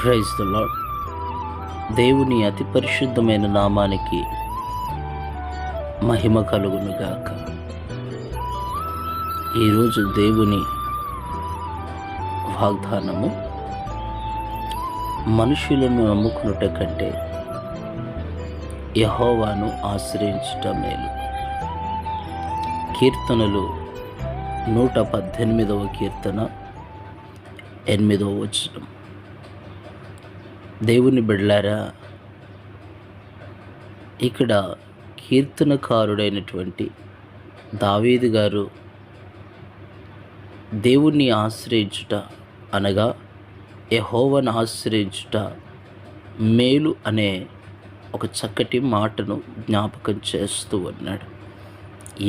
Praise the lord. దేవుని అతి పరిశుద్ధమైన నామానికి మహిమ కలుగునుగాక. ఈరోజు దేవుని వాగ్దానము, మనుషులను నమ్ముకునుట కంటే యెహోవాను ఆశ్రయించుట మేలు. కీర్తనలు 118వ కీర్తన 8వ వచనం. దేవుని బిడ్డలారా, ఇక్కడ కీర్తనకారుడైనటువంటి దావీదు గారు దేవుణ్ణి ఆశ్రయించుట అనగా యెహోవాను ఆశ్రయించుట మేలు అనే ఒక చక్కటి మాటను జ్ఞాపకం చేస్తూ ఉన్నాడు.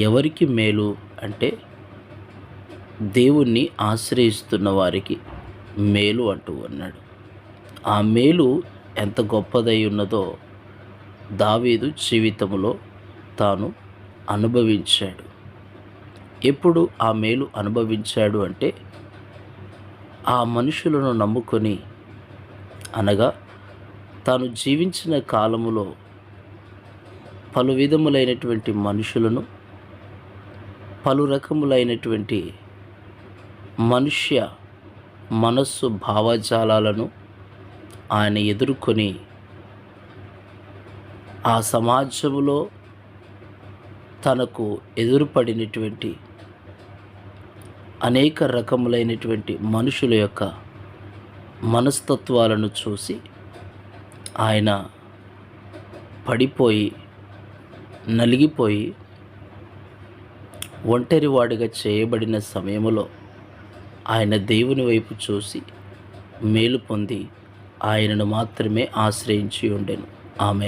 ఎవరికి మేలు అంటే దేవుణ్ణి ఆశ్రయిస్తున్న వారికి మేలు అంటూ ఉన్నాడు. ఆ మేలు ఎంత గొప్పదై ఉన్నదో దావీదు జీవితంలో తాను అనుభవించాడు. ఎప్పుడు ఆ మేలు అనుభవించాడు అంటే, ఆ మనుషులను నమ్ముకొని, అనగా తాను జీవించిన కాలములో పలు విధములైనటువంటి మనుషులను, పలు రకములైనటువంటి మనుష్య మనస్సు భావజాలాలను ఆయన ఎదుర్కొని ఆ సమాజంలో తనకు ఎదురుపడినటువంటి అనేక రకములైనటువంటి మనుషుల యొక్క మనస్తత్వాలను చూసి ఆయన పడిపోయి నలిగిపోయి ఒంటరివాడిగా చేయబడిన సమయంలో ఆయన దేవుని వైపు చూసి మేలు పొంది ఆయనను మాత్రమే ఆశ్రయించి ఉండెను. ఆమె